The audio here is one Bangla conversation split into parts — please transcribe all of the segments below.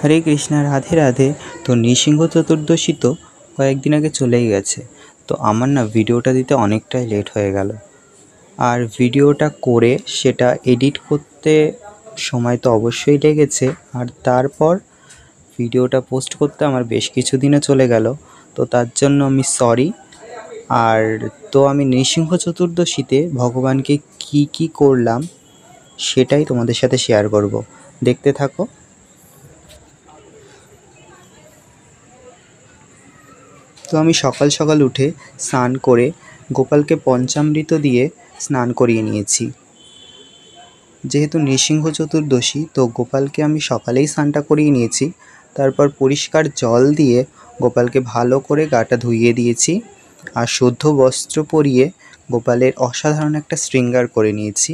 হরে কৃষ্ণা, রাধে রাধে। তো নৃসিংহ চতুর্দশী তো কয়েকদিন আগে চলেই গেছে। তো আমার না ভিডিওটা দিতে অনেকটাই লেট হয়ে গেল, আর ভিডিওটা করে সেটা এডিট করতে সময় তো অবশ্যই লেগেছে, আর তারপর ভিডিওটা পোস্ট করতে আমার বেশ কিছুদিনও চলে গেল। তো তার জন্য আমি সরি। আর তো আমি নৃসিংহ চতুর্দশীতে ভগবানকে কি করলাম সেটাই তোমাদের সাথে শেয়ার করব, দেখতে থাকো। তো আমি সকাল সকাল উঠে স্নান করে গোপালকে পঞ্চামৃত দিয়ে স্নান করিয়ে নিয়েছি। যেহেতু নৃসিংহ চতুর্দশী, তো গোপালকে আমি সকালেই স্নানটা করিয়ে নিয়েছি। তারপর পরিষ্কার জল দিয়ে গোপালকে ভালো করে গাটা ধুইয়ে দিয়েছি, আর শুদ্ধ বস্ত্র পরিয়ে গোপালের অসাধারণ একটা শৃঙ্গার করে নিয়েছি।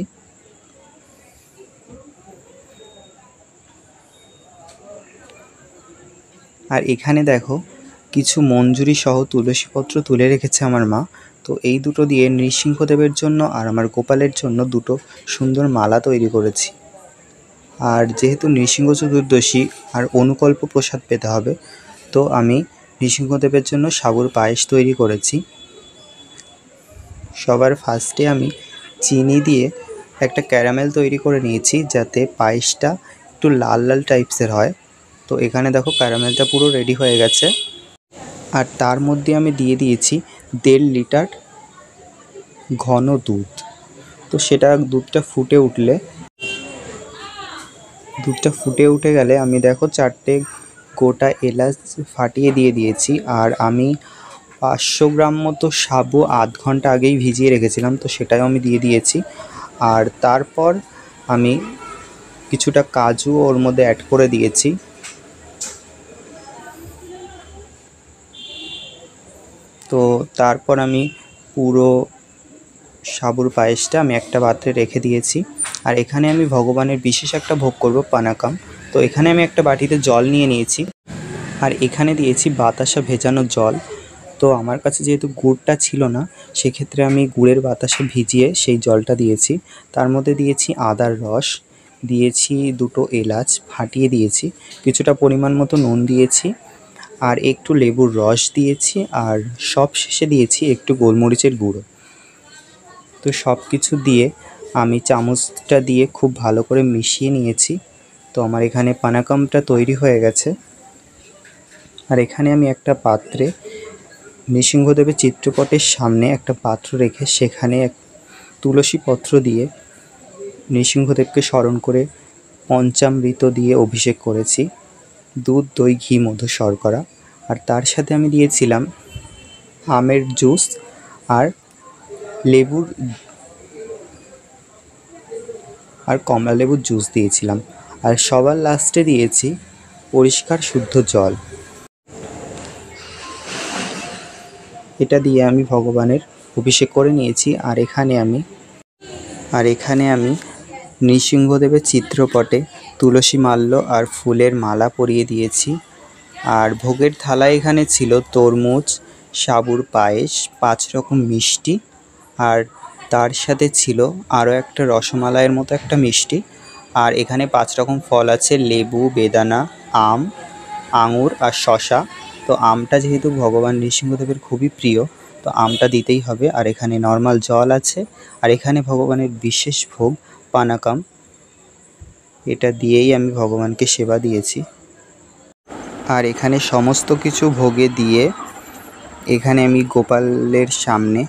আর এখানে দেখো, কিছু মঞ্জুরি সহ তুলসীপত্র তুলে রেখেছে আমার মা। তো এই দুটো দিয়ে নৃসিংহদেবের জন্য আর আমার গোপালের জন্য দুটো সুন্দর মালা তৈরি করেছি। আর যেহেতু নৃসিংহ চতুর্দশী আর অনুকল্প প্রসাদ পেতে হবে, তো আমি নৃসিংহদেবের জন্য সাবুর পায়েস তৈরি করেছি। সবার ফার্স্টে আমি চিনি দিয়ে একটা ক্যারামেল তৈরি করে নিয়েছি, যাতে পায়েসটা একটু লাল লাল টাইপসের হয়। তো এখানে দেখো ক্যারামেলটা পুরো রেডি হয়ে গেছে। আর তার মধ্যে আমি দিয়ে দিয়েছি 1.5 লিটার ঘন দুধ। তো সেটা দুধটা ফুটে উঠে গেলে আমি দেখো 4টে গোটা এলাচ ফাটিয়ে দিয়ে দিয়েছি। আর আমি 500 গ্রাম মতো সাবু আধ ঘন্টা আগেই ভিজিয়ে রেখেছিলাম, তো সেটাও আমি দিয়ে দিয়েছি। আর তারপর আমি কিছুটা কাজু ওর মধ্যে অ্যাড করে দিয়েছি। তো তারপর আমি পুরো সাবুর পায়েসটা আমি একটা পাত্রে রেখে দিয়েছি। আর এখানে আমি ভগবানের বিশেষ একটা ভোগ করব, পানাকাম। তো এখানে আমি একটা বাটিতে জল নিয়ে নিয়েছি, আর এখানে দিয়েছি বাতাসা ভেজানো জল। তো আমার কাছে যেহেতু গুড়টা ছিল না, সেক্ষেত্রে আমি গুড়ের বাতাসা ভিজিয়ে সেই জলটা দিয়েছি। তার মধ্যে দিয়েছি আদার রস, দিয়েছি 2টো এলাচ ফাটিয়ে দিয়েছি, কিছুটা পরিমাণ মতো নুন দিয়েছি, আর একটু লেবুর রস দিয়েছি, আর সব শেষে দিয়েছি একটু গোলমরিচের গুঁড়ো। তো সব কিছু দিয়ে আমি চামচটা দিয়ে খুব ভালো করে মিশিয়ে নিয়েছি। তো আমার এখানে পানাকামটা তৈরি হয়ে গেছে। আর এখানে আমি একটা পাত্রে নৃসিংহদেবের চিত্রপটের সামনে একটা পাত্র রেখে সেখানে তুলসী পত্র দিয়ে নৃসিংহদেবকে স্মরণ করে পঞ্চামৃত দিয়ে অভিষেক করেছি, দুধ, দই, ঘি, মধু, শর্করা। আর তার সাথে আমি দিয়েছিলাম আমের জুস আর লেবুর আর কমলা লেবুর জুস দিয়েছিলাম। আর সবার লাস্টে দিয়েছি পরিষ্কার শুদ্ধ জল। এটা দিয়ে আমি ভগবানের অভিষেক করে নিয়েছি। আর এখানে আমি নৃসিংহদেবের চিত্রপটে তুলসী মাল্য আর ফুলের মালা পরিয়ে দিয়েছি। আর ভোগের থালায় এখানে ছিল তরমুজ, সাবুর পায়েস, 5 রকম মিষ্টি, আর তার সাথে ছিল আরও একটা রসমালাইয়ের মতো একটা মিষ্টি। আর এখানে 5 রকম ফল আছে: লেবু, বেদানা, আম, আঙুর আর শশা। তো আমটা যেহেতু ভগবান নৃসিংহদেবের খুবই প্রিয়, তো আমটা দিতেই হবে। আর এখানে নর্মাল জল আছে। আর এখানে ভগবানের বিশেষ ভোগ পানাকাম, এটা দিয়েই আমি ভগবানকে সেবা দিয়েছি। আর এখানে সমস্ত কিছু ভোগে দিয়ে এখানে আমি গোপালের সামনে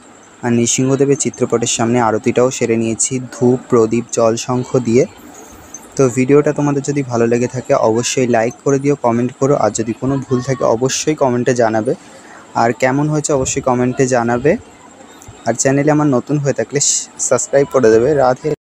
আর নৃসিংহদেবের চিত্রপটের সামনে আরতিটাও সেরে নিয়েছি, ধূপ, প্রদীপ, জল, শঙ্খ দিয়ে। তো ভিডিওটা তোমাদের যদি ভালো লেগে থাকে অবশ্যই লাইক করে দিও, কমেন্ট করো, আর যদি কোনো ভুল থাকে অবশ্যই কমেন্টে জানাবে। আর কেমন হয়েছে অবশ্যই কমেন্টে জানাবে। আর চ্যানেলে আমার নতুন হয়ে থাকলে সাবস্ক্রাইব করে দেবে। রাধে।